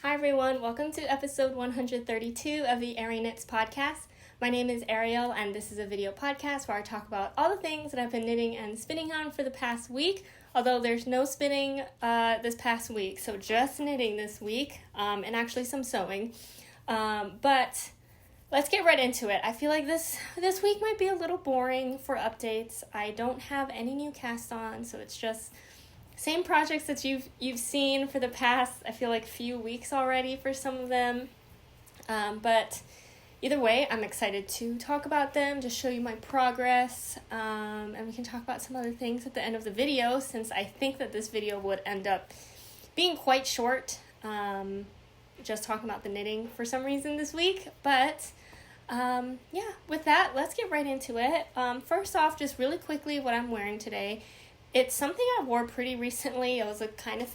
Hi everyone, welcome to episode 132 of the Arieknits podcast. My name is Ariel and this is a video podcast where I talk about all the things that I've been knitting and spinning on for the past week, although there's no spinning this past week, so just knitting this week and actually some sewing. But let's get right into it. I feel like this week might be a little boring for updates. I don't have any new cast on, so it's just same projects that you've seen for the past, I feel like, few weeks already for some of them. But either way, I'm excited to talk about them, just show you my progress, and we can talk about some other things at the end of the video, since I think that this video would end up being quite short, just talking about the knitting for some reason this week. But yeah, with that, let's get right into it. First off, just really quickly, what I'm wearing today. It's something I wore pretty recently. It was a kind of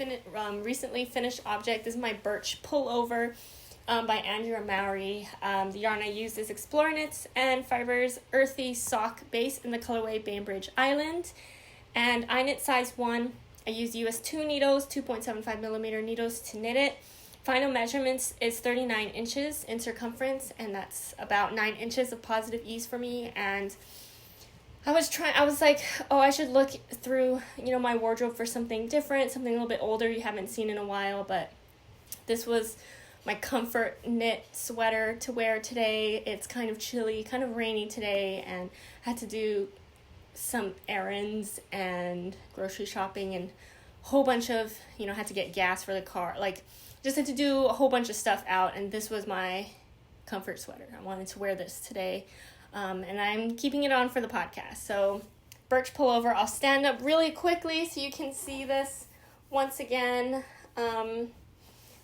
recently finished object. This is my Birch Pullover by Andrea and Mowry. The yarn I used is Knits and Fibers Earthy Sock Base in the colorway Bainbridge Island. And I knit size 1. I used US 2 needles, 2.75 millimeter needles to knit it. Final measurements is 39 inches in circumference, and that's about 9 inches of positive ease for me. And I was like, oh, I should look through, my wardrobe for something different, something a little bit older you haven't seen in a while, but this was my comfort knit sweater to wear today. It's kind of chilly, kind of rainy today, and I had to do some errands and grocery shopping and a whole bunch of, had to get gas for the car, just had to do a whole bunch of stuff out, and this was my comfort sweater. I wanted to wear this today. And I'm keeping it on for the podcast. So, Birch Pullover. I'll stand up really quickly so you can see this once again.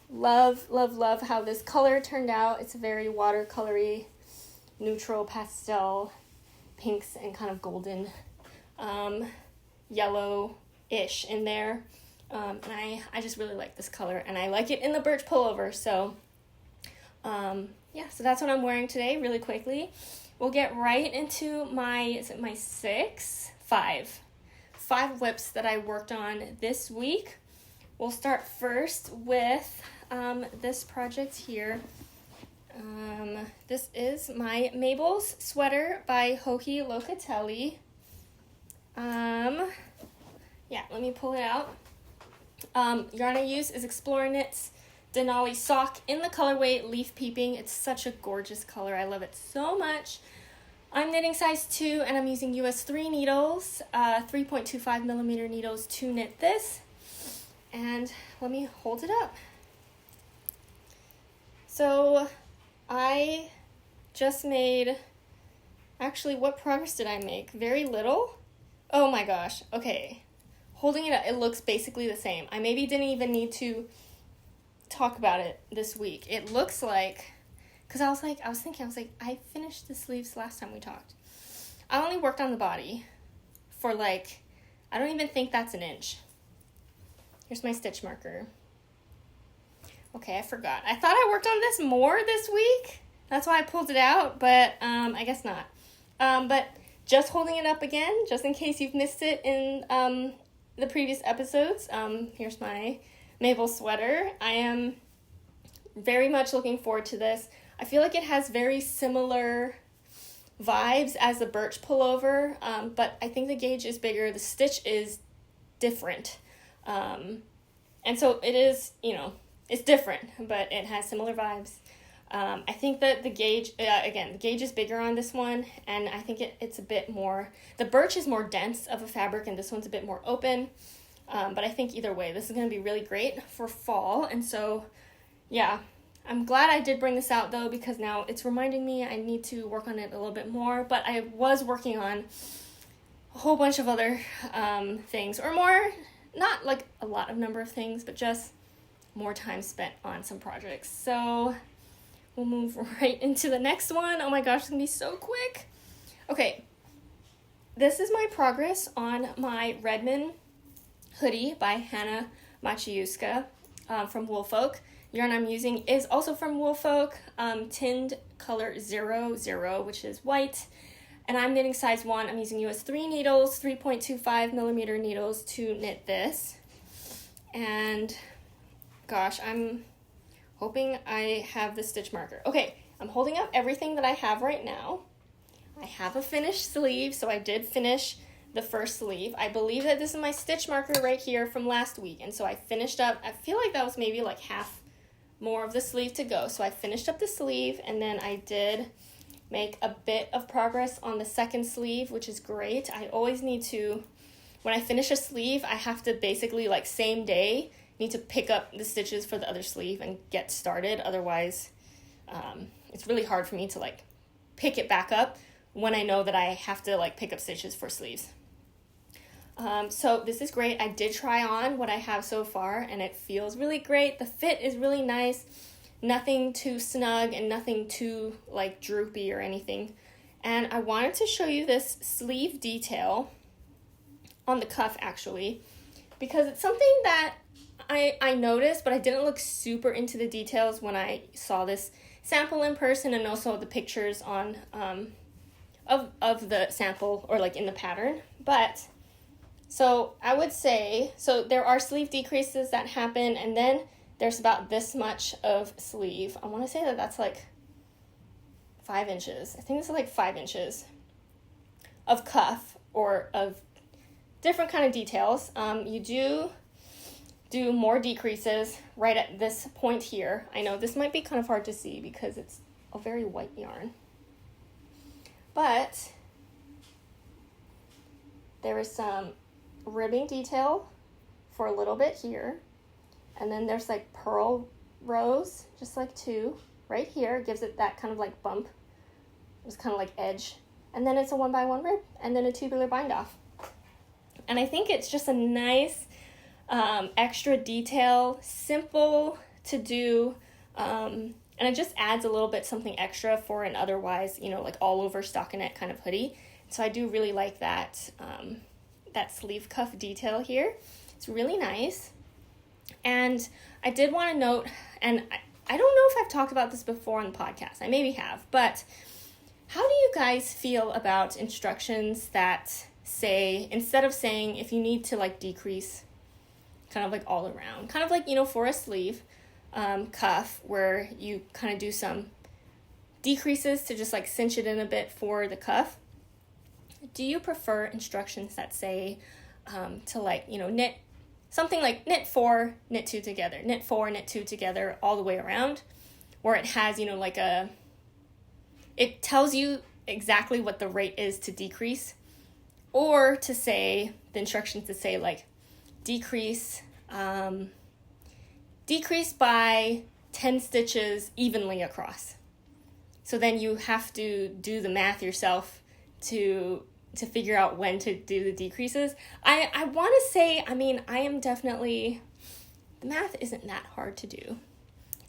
Love how this color turned out. It's a very watercolory, neutral pastel pinks and kind of golden yellow-ish in there. And I just really like this color, and I like it in the Birch Pullover. So, yeah, so that's what I'm wearing today really quickly. We'll get right into my five whips that I worked on this week. We'll start first with this project here. This is my Mabel's sweater by Locatelli. Yeah, let me pull it out. Yarn I use is Knits Denali sock in the colorway Leaf Peeping. It's such a gorgeous color. I love it so much. I'm knitting size 2 and I'm using US 3 needles, 3.25 millimeter needles to knit this. And let me hold it up. So I just made, actually, what progress did I make? Very little. Oh my gosh. Okay. Holding it up, it looks basically the same. I maybe didn't even need to talk about it this week. It looks like, because I was thinking, I finished the sleeves last time we talked. I only worked on the body for I don't even think that's an inch. Here's my stitch marker. Okay, I forgot. I thought I worked on this more this week. That's why I pulled it out, but I guess not. But just holding it up again, just in case you've missed it in the previous episodes. Here's my Mabel sweater. I am very much looking forward to this. I feel like it has very similar vibes as the Birch Pullover, but I think the gauge is bigger. The stitch is different. And so it is, it's different, but it has similar vibes. I think that the gauge, the gauge is bigger on this one, and I think it's a bit more, the Birch is more dense of a fabric, and this one's a bit more open. But I think either way, this is going to be really great for fall. And so, yeah, I'm glad I did bring this out, though, because now it's reminding me I need to work on it a little bit more. But I was working on a whole bunch of other things, or more, not like a lot of number of things, but just more time spent on some projects. So we'll move right into the next one. Oh my gosh, it's going to be so quick. Okay, this is my progress on my Redmond hoodie by Hanna Maciejewska from Woolfolk. Yarn I'm using is also from Woolfolk, Tynd color 00, which is white. And I'm knitting size 1. I'm using US 3 needles, 3.25 millimeter needles to knit this. And gosh, I'm hoping I have the stitch marker. Okay, I'm holding up everything that I have right now. I have a finished sleeve, so I did finish the first sleeve. I believe that this is my stitch marker right here from last week, and so I finished up, I feel like that was maybe like half more of the sleeve to go. So I finished up the sleeve, and then I did make a bit of progress on the second sleeve, which is great. I always need to, when I finish a sleeve, I have to basically like same day need to pick up the stitches for the other sleeve and get started. Otherwise, it's really hard for me to like pick it back up when I know that I have to like pick up stitches for sleeves. So this is great. I did try on what I have so far, and it feels really great. The fit is really nice. Nothing too snug and nothing too like droopy or anything. And I wanted to show you this sleeve detail on the cuff actually, because it's something that I noticed, but I didn't look super into the details when I saw this sample in person, and also the pictures on of the sample or like in the pattern. But so I would say, so there are sleeve decreases that happen, and then there's about this much of sleeve. I want to say that that's like 5 inches. I think this is like 5 inches of cuff or of different kind of details. You do more decreases right at this point here. I know this might be kind of hard to see because it's a very white yarn, but there is some ribbing detail for a little bit here, and then there's like purl rows, just like 2 right here, gives it that kind of like bump, it's kind of like edge, and then it's a 1x1 rib, and then a tubular bind off. And I think it's just a nice extra detail, simple to do, and it just adds a little bit something extra for an otherwise, you know, like all over stockinette kind of hoodie. So I do really like that that sleeve cuff detail here. It's really nice. And I did want to note, and I don't know if I've talked about this before on the podcast, I maybe have, but how do you guys feel about instructions that say, instead of saying if you need to like decrease kind of like all around, kind of like, you know, for a sleeve cuff where you kind of do some decreases to just like cinch it in a bit for the cuff, do you prefer instructions that say to like, you know, knit something like knit 4, knit 2 together, knit 4, knit 2 together all the way around, where it has, you know, like it tells you exactly what the rate is to decrease, or to say, the instructions to say like decrease by 10 stitches evenly across. So then you have to do the math yourself to figure out when to do the decreases. I want to say, I mean, I am definitely, the math isn't that hard to do.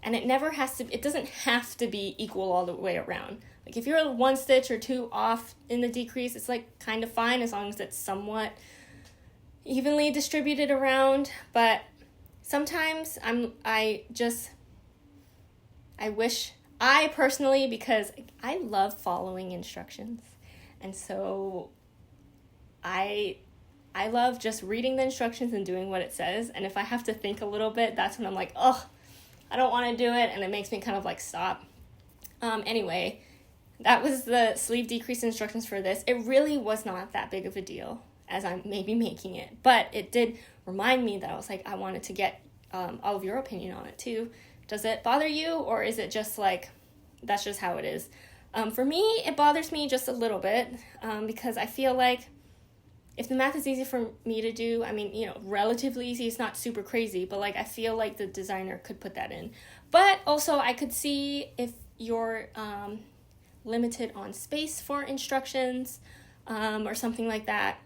And it never has to, it doesn't have to be equal all the way around. Like if you're 1 stitch or 2 off in the decrease, it's like kind of fine as long as it's somewhat evenly distributed around. But sometimes I wish, I personally, because I love following instructions, and so I love just reading the instructions and doing what it says. And if I have to think a little bit, that's when I'm like, oh, I don't want to do it, and it makes me kind of like stop. Anyway, that was the sleeve decrease instructions for this. It really was not that big of a deal as I'm maybe making it, but it did remind me that I was like, I wanted to get all of your opinion on it too. Does it bother you, or is it just like, that's just how it is? For me, it bothers me just a little bit, because I feel like if the math is easy for me to do, I mean, you know, relatively easy, it's not super crazy, but like I feel like the designer could put that in. But also I could see if you're limited on space for instructions or something like that,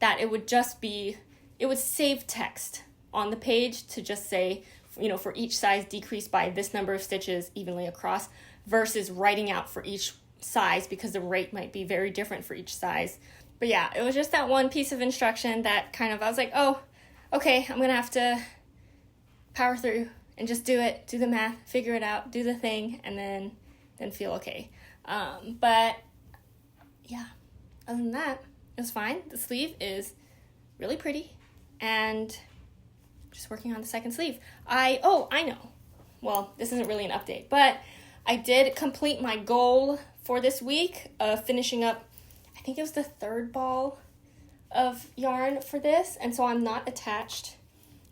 that it would just be, it would save text on the page to just say, you know, for each size decrease by this number of stitches evenly across, versus writing out for each size, because the rate might be very different for each size. But yeah, it was just that one piece of instruction that kind of, I was like, oh, okay, I'm going to have to power through and just do it, do the math, figure it out, do the thing, and then feel okay. But yeah, other than that, it was fine. The sleeve is really pretty, and just working on the second sleeve. I know well, this isn't really an update, but I did complete my goal for this week of finishing up, I think it was the 3rd ball of yarn for this, and so I'm not attached.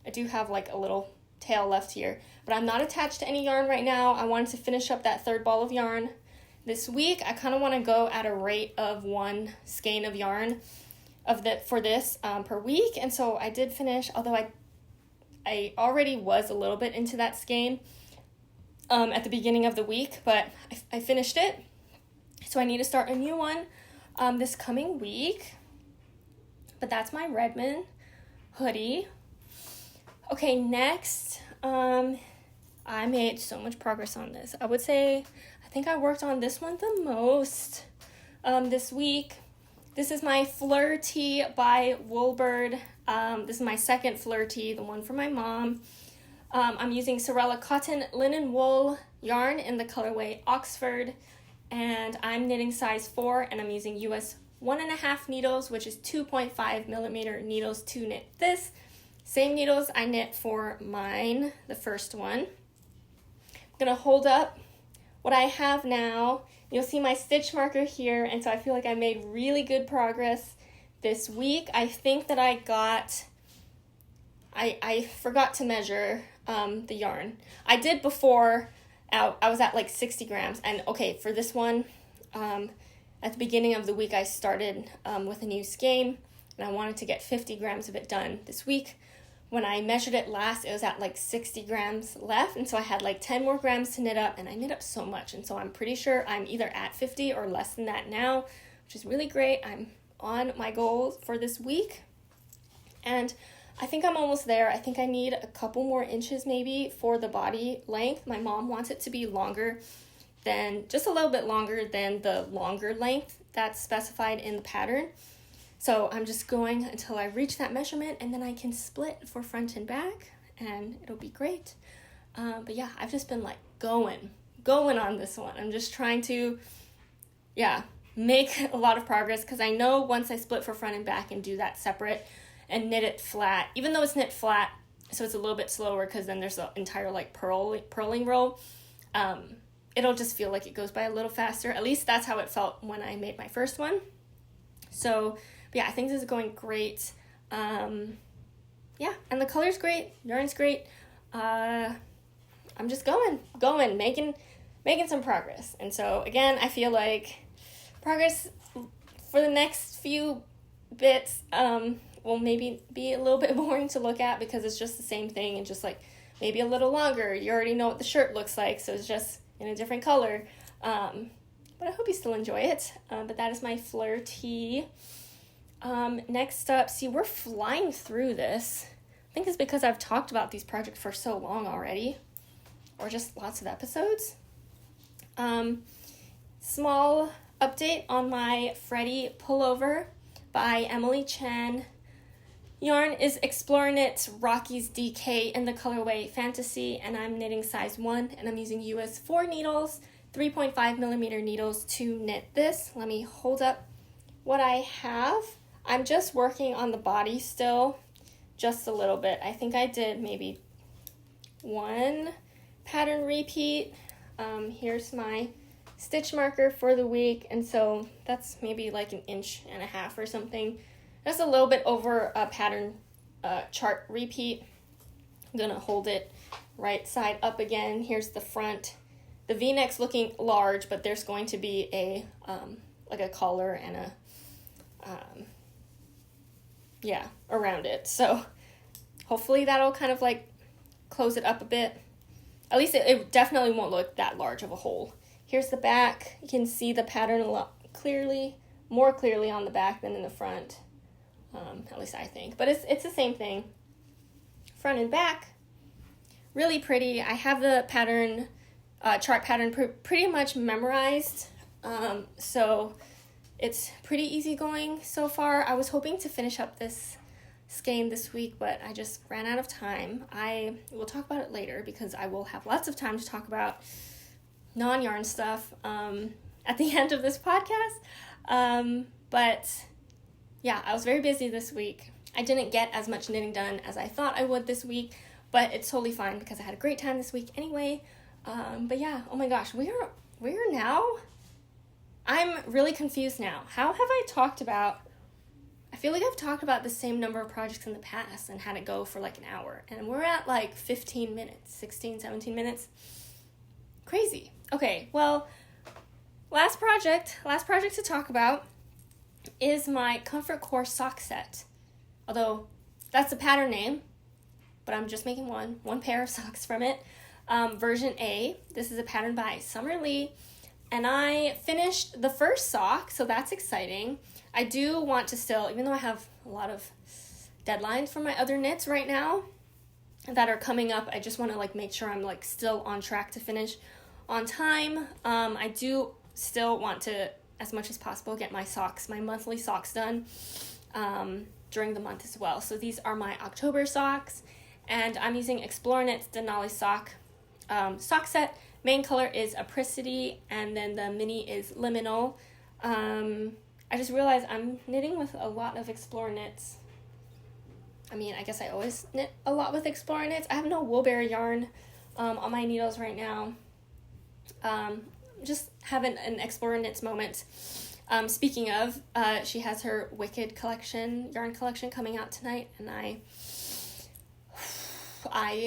I do have like a little tail left here, but I'm not attached to any yarn right now. I wanted to finish up that 3rd ball of yarn this week. I kind of want to go at a rate of 1 skein of yarn for this per week, and so I did finish, although I already was a little bit into that skein at the beginning of the week, but I finished it. So I need to start a new one this coming week. But that's my Redmond hoodie. Okay, next, I made so much progress on this. I would say, I think I worked on this one the most this week. This is my Fleur Tee by Woolbird. This is my 2nd Fleur Tee, the one for my mom. I'm using Sewrella cotton linen wool yarn in the colorway Oxford, and I'm knitting size 4, and I'm using US 1.5 needles, which is 2.5 millimeter needles to knit this. Same needles I knit for mine, the first one. I'm gonna hold up what I have now. You'll see my stitch marker here, and so I feel like I made really good progress this week. I think that I forgot to measure the yarn. I did before. I was at like 60 grams, and okay, for this one, at the beginning of the week I started with a new skein, and I wanted to get 50 grams of it done this week. When I measured it last, it was at like 60 grams left, and so I had like 10 more grams to knit up, and I knit up so much, and so I'm pretty sure I'm either at 50 or less than that now, which is really great. I'm on my goal for this week, and I think I'm almost there. I think I need a couple more inches maybe for the body length. My mom wants it to be longer than, just a little bit longer than the longer length that's specified in the pattern. So I'm just going until I reach that measurement, and then I can split for front and back, and it'll be great. But yeah, I've just been like going on this one. I'm just trying to, make a lot of progress, because I know once I split for front and back and do that separate and knit it flat, even though it's knit flat, so it's a little bit slower because then there's the entire like purling row, it'll just feel like it goes by a little faster. At least that's how it felt when I made my first one. So yeah, I think this is going great. And the color's great, yarn's great. I'm just going, making some progress. And so again, I feel like progress for the next few bits will maybe be a little bit boring to look at, because it's just the same thing and just like maybe a little longer. You already know what the shirt looks like, so it's just in a different color. But I hope you still enjoy it. But that is my Fleur Tee. Next up, see, we're flying through this. I think it's because I've talked about these projects for so long already, or just lots of episodes. Small update on my Freddie Pullover by Emily Chen. Yarn is Exploreknits Rockies DK in the colorway Fantasy, and I'm knitting size 1, and I'm using US 4 needles, 3.5 millimeter needles to knit this. Let me hold up what I have. I'm just working on the body still, just a little bit. I think I did maybe 1 pattern repeat. Here's my stitch marker for the week, and so that's maybe like 1.5 inches or something. That's a little bit over a pattern chart repeat. I'm gonna hold it right side up again. Here's the front. The V-neck's looking large, but there's going to be a like a collar and a around it. So hopefully that'll kind of like close it up a bit. At least it definitely won't look that large of a hole. Here's the back. You can see the pattern a lot more clearly on the back than in the front. At least I think. But it's the same thing. Front and back. Really pretty. I have the pattern, chart pattern pretty much memorized. So it's pretty easy going so far. I was hoping to finish up this skein this week, but I just ran out of time. I will talk about it later, because I will have lots of time to talk about non-yarn stuff at the end of this podcast. But yeah, I was very busy this week. I didn't get as much knitting done as I thought I would this week, but it's totally fine because I had a great time this week anyway. But yeah, oh my gosh, we're now, I'm really confused now. How have I talked about, I feel like I've talked about the same number of projects in the past and had it go for like an hour, and we're at like 15 minutes, 16, 17 minutes. Crazy. Okay, well, last project to talk about is my Comfort Core sock set. Although that's the pattern name, but I'm just making one pair of socks from it. Version A. This is a pattern by Summer Lee, and I finished the first sock, so that's exciting. I do want to still, even though I have a lot of deadlines for my other knits right now that are coming up, I just want to like make sure I'm like still on track to finish on time. I do still want to, as much as possible, get my monthly socks done during the month as well. So these are my October socks, and I'm using Explore Knits Denali sock set. Main color is Apricity, and then the mini is Liminal. I just realized I'm knitting with a lot of Explore Knits. I mean, I guess I always knit a lot with Explore Knits. I have no Woolbird yarn on my needles right now. Just having an Explore Knits moment. Speaking of, she has her Wicked yarn collection coming out tonight, and I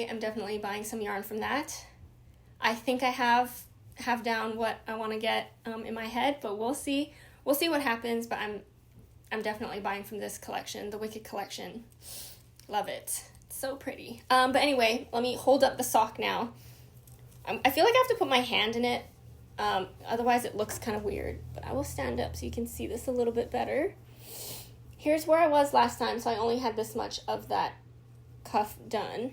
am definitely buying some yarn from that. I think I have down what I want to get in my head, but we'll see. We'll see what happens, but I'm definitely buying from this collection, the Wicked collection. Love it. It's so pretty. But anyway, let me hold up the sock now. I feel like I have to put my hand in it. Otherwise it looks kind of weird, but I will stand up so you can see this a little bit better. Here's where I was last time, so I only had this much of that cuff done.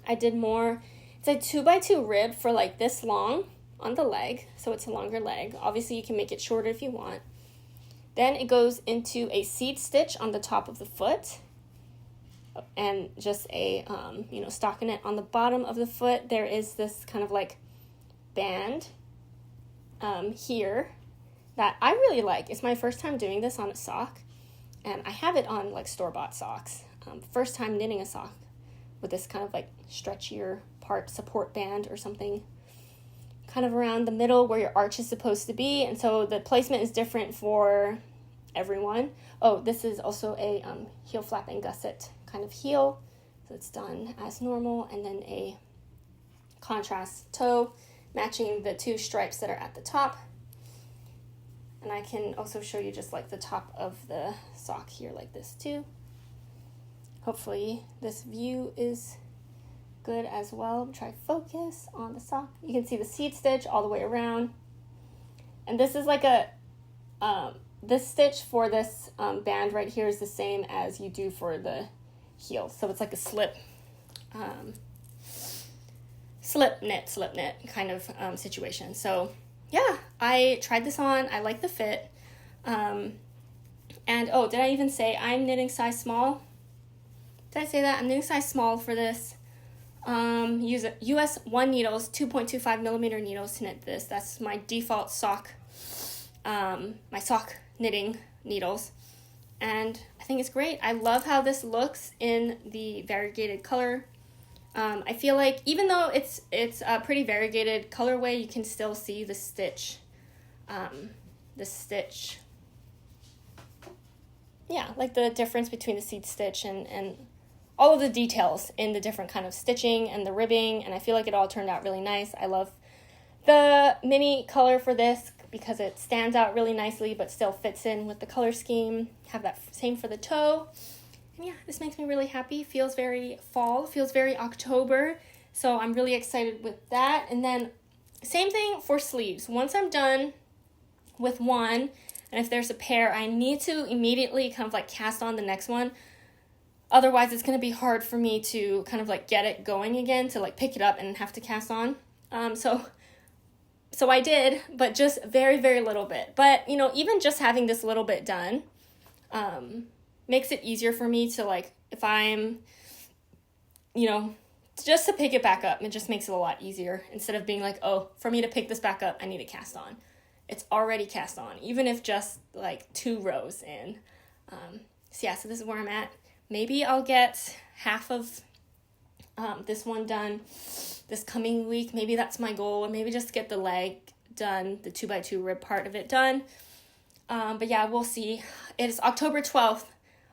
I did more, it's a 2x2 rib for like this long on the leg, so it's a longer leg. Obviously you can make it shorter if you want. Then it goes into a seed stitch on the top of the foot, and just a stockinette on the bottom of the foot. There is this kind of like band here that I really like. It's my first time doing this on a sock, and I have it on like store-bought socks. First time knitting a sock with this kind of like stretchier part support band or something kind of around the middle where your arch is supposed to be, and so the placement is different for everyone. Oh, this is also a heel flap and gusset kind of heel, so it's done as normal, and then a contrast toe matching the two stripes that are at the top. And I can also show you just like the top of the sock here like this too. Hopefully this view is good as well. Try focus on the sock. You can see the seed stitch all the way around. And this is like a, this stitch for this band right here is the same as you do for the heel. So it's like a slip knit kind of situation. So yeah, I tried this on. I like the fit. And oh, did I even say I'm knitting size small? Did I say that? I'm knitting size small for this. Use US 1 needles, 2.25 millimeter needles to knit this. That's my default sock, my sock knitting needles. And I think it's great. I love how this looks in the variegated color. I feel like even though it's a pretty variegated colorway, you can still see the stitch. Yeah, like the difference between the seed stitch and all of the details in the different kind of stitching and the ribbing, and I feel like it all turned out really nice. I love the mini color for this because it stands out really nicely but still fits in with the color scheme. Have that same for the toe. And yeah, this makes me really happy. Feels very fall, feels very October, so I'm really excited with that. And then same thing for sleeves. Once I'm done with one, and if there's a pair, I need to immediately kind of like cast on the next one. Otherwise, it's going to be hard for me to kind of like get it going again, to like pick it up and have to cast on. So I did, but just very, very little bit. But, you know, even just having this little bit done makes it easier for me to like, if I'm, you know, just to pick it back up. It just makes it a lot easier instead of being like, oh, for me to pick this back up, I need to cast on. It's already cast on, even if just like 2 rows in. So yeah, so this is where I'm at. Maybe I'll get half of this one done this coming week. Maybe that's my goal, or maybe just get the leg done, the 2x2 rib part of it done. But yeah, we'll see. It is October 12th.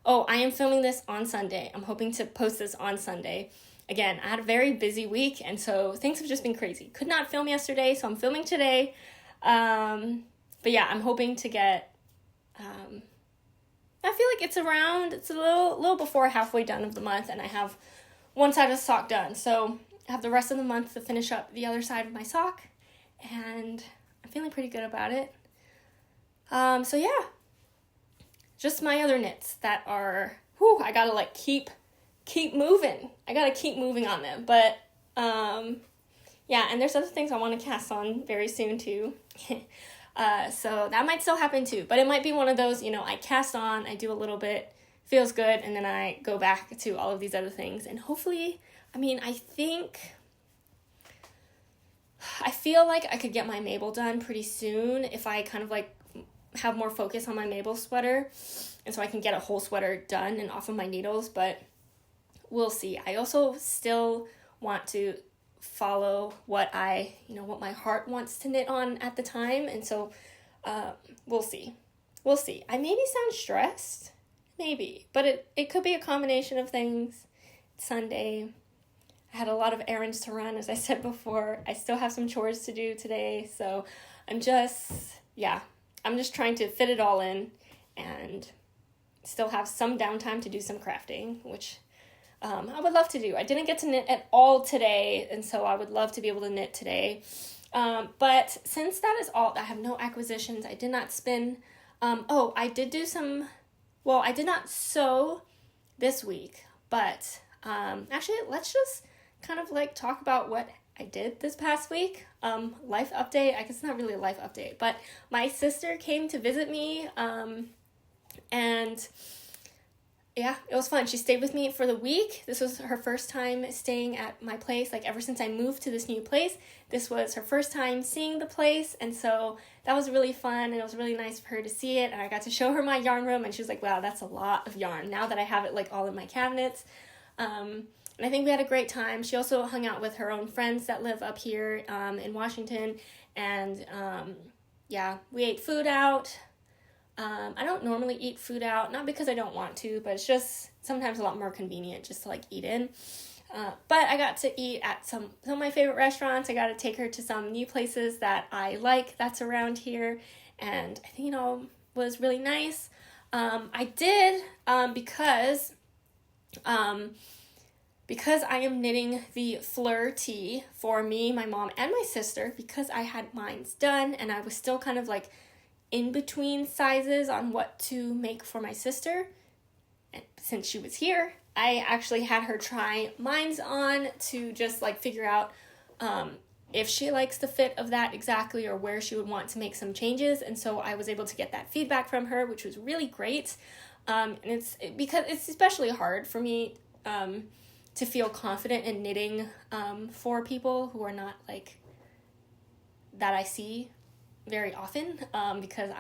Oh, I am filming this on Sunday. I'm hoping to post this on Sunday. Again, I had a very busy week, and so things have just been crazy. Could not film yesterday, so I'm filming today. But yeah, I'm hoping to get, I feel like it's a little before halfway done of the month, and I have one side of the sock done. So I have the rest of the month to finish up the other side of my sock, and I'm feeling pretty good about it. So yeah, just my other knits that are, I gotta like keep moving. I gotta keep moving on them. But, yeah, and there's other things I want to cast on very soon too. So that might still happen too, but it might be one of those, I cast on, I do a little bit, feels good, and then I go back to all of these other things. And hopefully, I feel like I could get my Mabel done pretty soon if I kind of like have more focus on my Mabel sweater, and so I can get a whole sweater done and off of my needles, but we'll see. I also still want to follow what my heart wants to knit on at the time, and so we'll see. I maybe sound stressed, maybe, but it could be a combination of things. It's Sunday. I had a lot of errands to run, as I said before. I still have some chores to do today, so I'm just trying to fit it all in and still have some downtime to do some crafting, which I would love to do. I didn't get to knit at all today, and so I would love to be able to knit today. But since that is all, I have no acquisitions. I did not spin. I did not sew this week, but actually, let's just kind of like talk about what I did this past week. Life update. I guess it's not really a life update, but my sister came to visit me, and yeah, it was fun. She stayed with me for the week. This was her first time staying at my place. Like, ever since I moved to this new place, this was her first time seeing the place. And so that was really fun, and it was really nice for her to see it. And I got to show her my yarn room, and she was like, wow, that's a lot of yarn now that I have it like all in my cabinets. And I think we had a great time. She also hung out with her own friends that live up here in Washington. And we ate food out. I don't normally eat food out, not because I don't want to, but it's just sometimes a lot more convenient just to like eat in. But I got to eat at some of my favorite restaurants. I got to take her to some new places that I like that's around here, and I think, was really nice. I did, because I am knitting the Fleur Tee for me, my mom, and my sister, because I had mine's done, and I was still kind of like in between sizes on what to make for my sister. And since she was here, I actually had her try mine's on to just like figure out if she likes the fit of that exactly, or where she would want to make some changes. And so I was able to get that feedback from her, which was really great. And because it's especially hard for me to feel confident in knitting for people who are not like that I see very often, because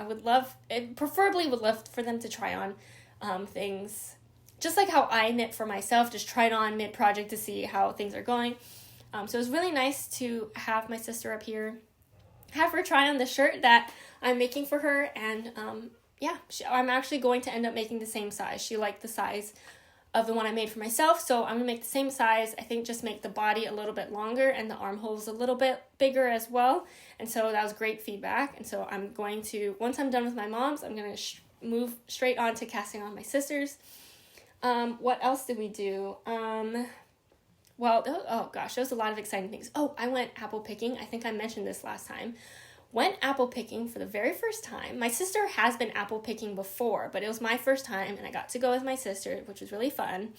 preferably would love for them to try on things just like how I knit for myself, just try it on mid-project to see how things are going. So it was really nice to have my sister up here, have her try on the shirt that I'm making for her, and I'm actually going to end up making the same size. She liked the size of the one I made for myself, so I'm gonna make the same size. I think just make the body a little bit longer and the armholes a little bit bigger as well. And so that was great feedback. And so I'm going to, once I'm done with my mom's, I'm gonna move straight on to casting on my sister's. What else did we do? There was a lot of exciting things. I went apple picking. I think I mentioned this last time. Went apple picking for the very first time. My sister has been apple picking before, but it was my first time, and I got to go with my sister, which was really fun.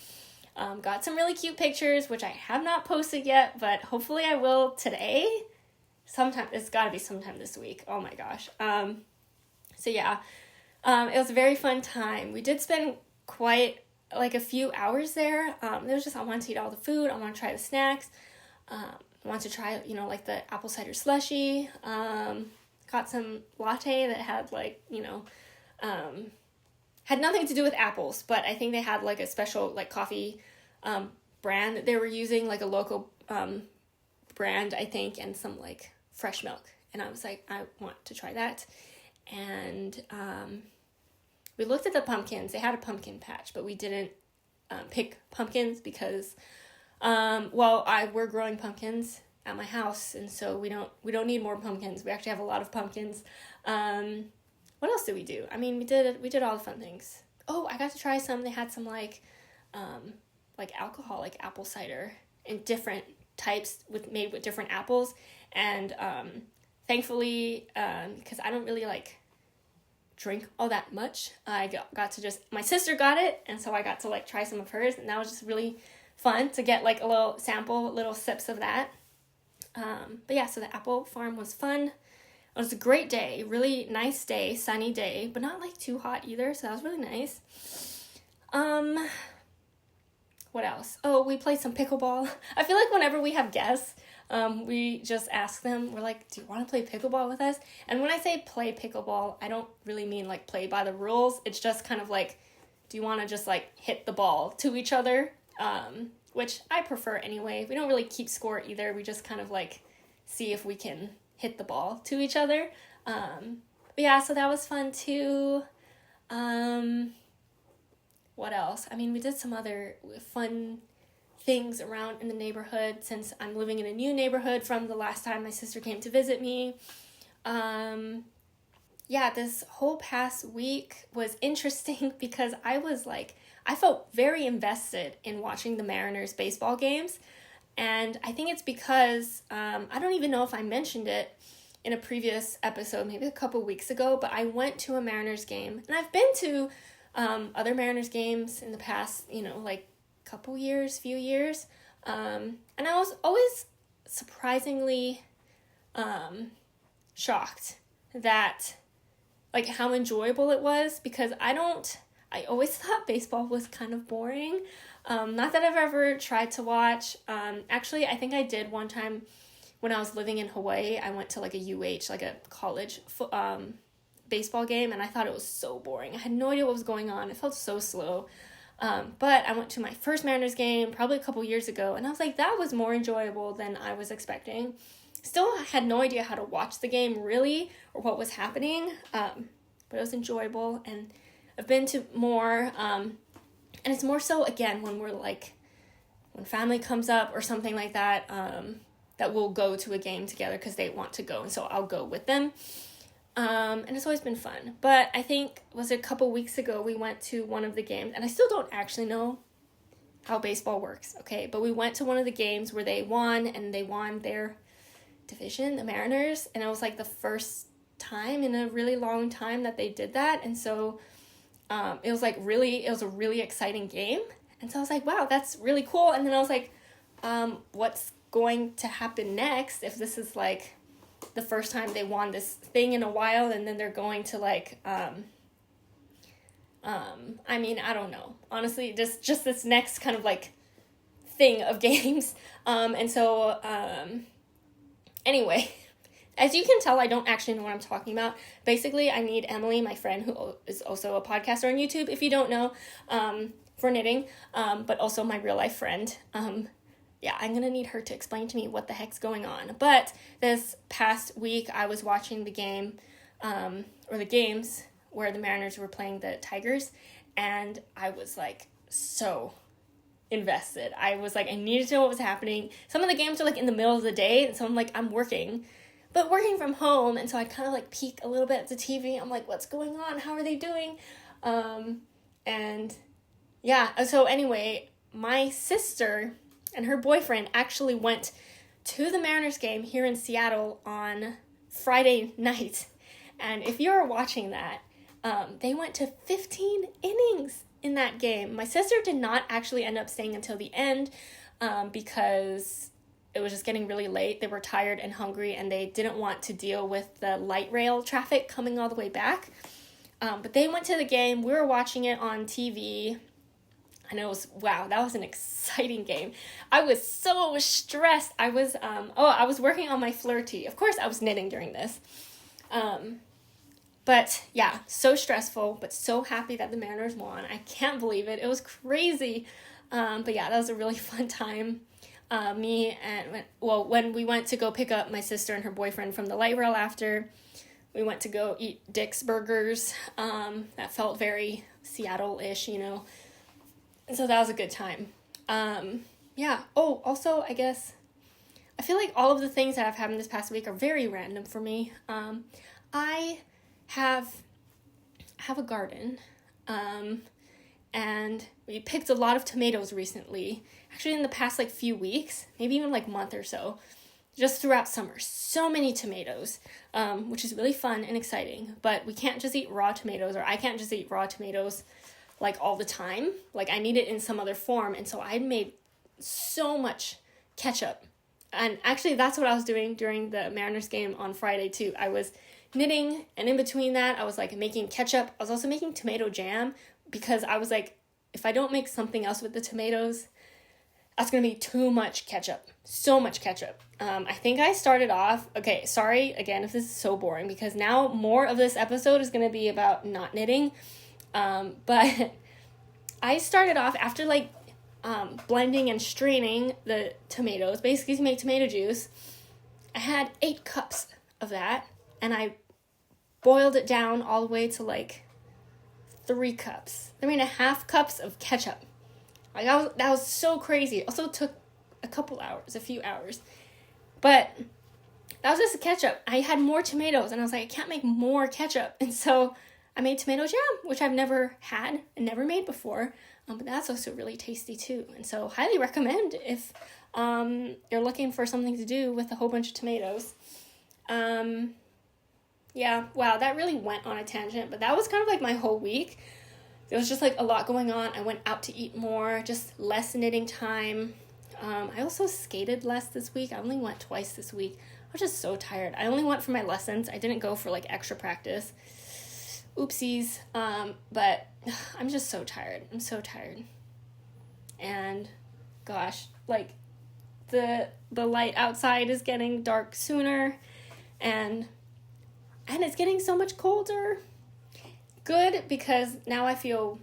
Got some really cute pictures, which I have not posted yet, but hopefully I will today. It's got to be sometime this week. Oh my gosh. It was a very fun time. We did spend quite like a few hours there. It was just, I wanted to eat all the food. I want to try the snacks. I want to try, like the apple cider slushy. Got some latte that had had nothing to do with apples, but I think they had like a special like coffee brand that they were using, like a local brand, I think, and some like fresh milk. And I was like, I want to try that. And we looked at the pumpkins. They had a pumpkin patch, but we didn't pick pumpkins because, we're growing pumpkins at my house, and so we don't need more pumpkins. We actually have a lot of pumpkins. What else did we do? I mean, we did all the fun things. Oh, I got to try some. They had some like alcohol, like apple cider in different types made with different apples. And thankfully, because I don't really like drink all that much, I got to my sister got it, and so I got to like try some of hers, and that was just really fun to get like a little sample, little sips of that. But yeah, so the apple farm was fun. It was a great day, really nice day, sunny day, but not like too hot either, so that was really nice. What else? Oh, we played some pickleball. I feel like whenever we have guests, we just ask them, we're like, do you want to play pickleball with us? And when I say play pickleball, I don't really mean like play by the rules. It's just kind of like, do you want to just like hit the ball to each other? Which I prefer anyway. We don't really keep score either. We just kind of like see if we can hit the ball to each other. But yeah, so that was fun too. What else? I mean, we did some other fun things around in the neighborhood since I'm living in a new neighborhood from the last time my sister came to visit me. Yeah, this whole past week was interesting because I felt very invested in watching the Mariners baseball games. And I think it's because, I don't even know if I mentioned it in a previous episode, maybe a couple weeks ago, but I went to a Mariners game. And I've been to other Mariners games in the past, like few years. And I was always surprisingly shocked that, like, how enjoyable it was, because I always thought baseball was kind of boring. Not that I've ever tried to watch. Actually, I think I did one time when I was living in Hawaii. I went to like a UH, like a college baseball game, and I thought it was so boring. I had no idea what was going on. It felt so slow. But I went to my first Mariners game probably a couple years ago, and I was like, that was more enjoyable than I was expecting. Still had no idea how to watch the game really, or what was happening, but it was enjoyable. And I've been to more, and it's more so, again, when when family comes up or something like that, that we'll go to a game together because they want to go, and so I'll go with them. And it's always been fun. But I think, was it a couple weeks ago, we went to one of the games, and I still don't actually know how baseball works, okay? But we went to one of the games where they won, and they won their division, the Mariners, and it was like the first time in a really long time that they did that. And so it was a really exciting game. And so I was like, wow, that's really cool. And then I was like, what's going to happen next if this is like the first time they won this thing in a while, and then they're going to like, I mean, I don't know. Honestly, just this next kind of like thing of games. And so, anyway, as you can tell, I don't actually know what I'm talking about. Basically, I need Emily, my friend, who is also a podcaster on YouTube, if you don't know, for knitting, but also my real life friend. Yeah, I'm going to need her to explain to me what the heck's going on. But this past week, I was watching the game, or the games, where the Mariners were playing the Tigers, and I was, like, so invested. I was, like, I needed to know what was happening. Some of the games are, like, in the middle of the day, and so I'm, like, I'm working from home, and so I kind of, like, peek a little bit at the TV. I'm like, what's going on? How are they doing? And, yeah, so anyway, my sister and her boyfriend actually went to the Mariners game here in Seattle on Friday night. And if you're watching that, they went to 15 innings in that game. My sister did not actually end up staying until the end because it was just getting really late. They were tired and hungry, and they didn't want to deal with the light rail traffic coming all the way back. But they went to the game. We were watching it on TV. And it was, wow, that was an exciting game. I was so stressed. I was working on my Fleur Tee. Of course, I was knitting during this. But yeah, so stressful, but so happy that the Mariners won. I can't believe it. It was crazy. But yeah, that was a really fun time. When we went to go pick up my sister and her boyfriend from the light rail after, we went to go eat Dick's Burgers. That felt very Seattle-ish, And so that was a good time. Yeah. Oh, also, I guess, I feel like all of the things that have happened this past week are very random for me. I have a garden, and we picked a lot of tomatoes recently. Actually, in the past, few weeks, maybe even, month or so. Just throughout summer, so many tomatoes, which is really fun and exciting, but we can't just eat raw tomatoes, or I can't just eat raw tomatoes, all the time. I need it in some other form, and so I made so much ketchup, and actually that's what I was doing during the Mariners game on Friday, too. I was knitting, and in between that, I was, making ketchup. I was also making tomato jam, because I was if I don't make something else with the tomatoes, that's going to be too much ketchup. So much ketchup. I think I started off... Okay, sorry, again, if this is so boring, because now more of this episode is going to be about not knitting. But I started off after, blending and straining the tomatoes, basically to make tomato juice. I had 8 cups of that, and I boiled it down all the way to, 3 cups. 3.5 cups of ketchup. That was so crazy. It also took a few hours. But that was just the ketchup. I had more tomatoes, and I was I can't make more ketchup. And so I made tomato jam, which I've never had and never made before. But that's also really tasty, too. And so highly recommend if you're looking for something to do with a whole bunch of tomatoes. Yeah, wow, that really went on a tangent. But that was kind of my whole week. There was just a lot going on. I went out to eat more, just less knitting time. I also skated less this week. I only went twice this week. I was just so tired. I only went for my lessons. I didn't go for extra practice. Oopsies. But I'm just so tired. I'm so tired. And gosh, the light outside is getting dark sooner, and it's getting so much colder. Good, because now I feel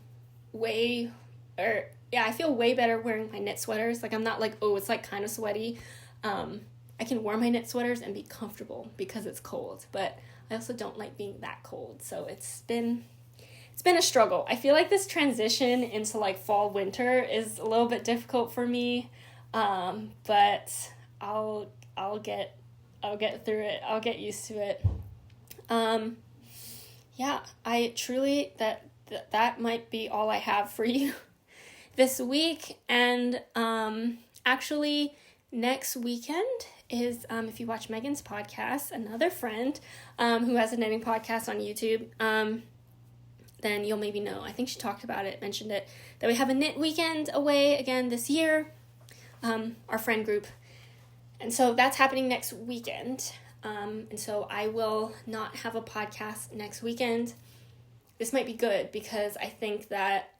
way better wearing my knit sweaters. I'm not it's kind of sweaty. I can wear my knit sweaters and be comfortable because it's cold, but I also don't like being that cold. So it's been a struggle. I feel this transition into fall winter is a little bit difficult for me. But I'll get through it. I'll get used to it. Yeah, I truly, that might be all I have for you this week. And actually, next weekend is, if you watch Megan's podcast, another friend who has a knitting podcast on YouTube, then you'll maybe know. I think she talked about it, mentioned it, that we have a knit weekend away again this year, our friend group. And so that's happening next weekend. And so I will not have a podcast next weekend. This might be good because I think that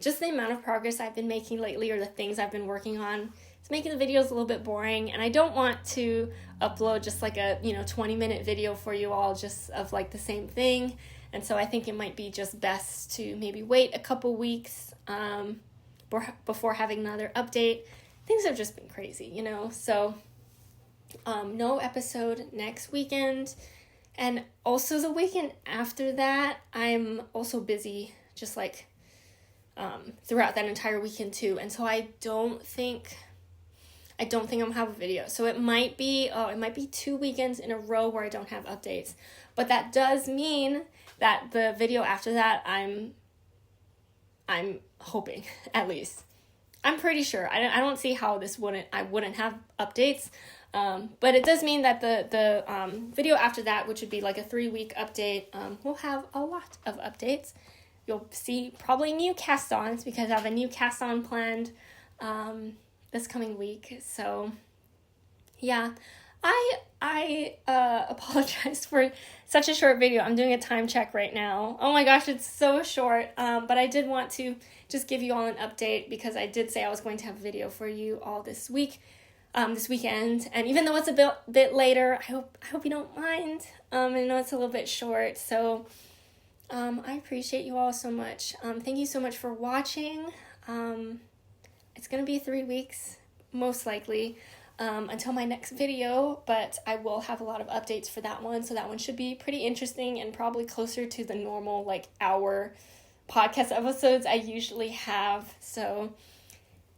just the amount of progress I've been making lately, or the things I've been working on, it's making the videos a little bit boring. And I don't want to upload just a 20-minute video for you all just of the same thing. And so I think it might be just best to maybe wait a couple weeks before having another update. Things have just been crazy, so no episode next weekend. And also the weekend after that, I'm also busy just throughout that entire weekend too. And so I don't think I'm gonna have a video. So it might be 2 weekends in a row where I don't have updates. But that does mean that the video after that, I'm hoping, at least. I'm pretty sure. I don't see how I wouldn't have updates. But it does mean that the video after that, which would be a 3-week update, will have a lot of updates. You'll see probably new cast-ons because I have a new cast-on planned this coming week. So, yeah. I apologize for such a short video. I'm doing a time check right now. Oh my gosh, it's so short. But I did want to just give you all an update because I did say I was going to have a video for you all this week, this weekend. And even though it's a bit later, I hope you don't mind. I know it's a little bit short, so I appreciate you all so much. Thank you so much for watching. It's going to be 3 weeks, most likely, until my next video, but I will have a lot of updates for that one, so that one should be pretty interesting and probably closer to the normal, hour podcast episodes I usually have, so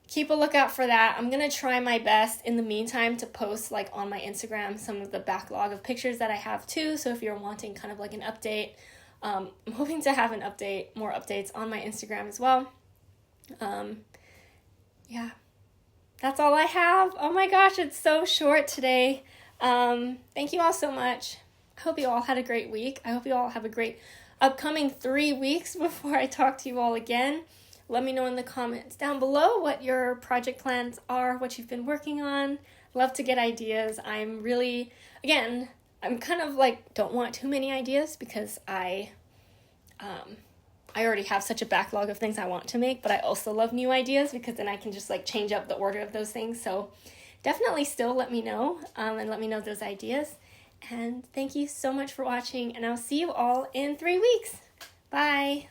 keep a lookout for that. I'm going to try my best in the meantime to post, on my Instagram, some of the backlog of pictures that I have too, so if you're wanting kind of an update, I'm hoping to have more updates on my Instagram as well. Yeah, that's all I have. Oh my gosh, it's so short today. Thank you all so much. I hope you all had a great week. I hope you all have a great upcoming 3 weeks before I talk to you all again. Let me know in the comments down below what your project plans are, what you've been working on. Love to get ideas. I'm kind of don't want too many ideas because I already have such a backlog of things I want to make, but I also love new ideas because then I can just change up the order of those things. So definitely still let me know and let me know those ideas. And thank you so much for watching, and I'll see you all in 3 weeks. Bye.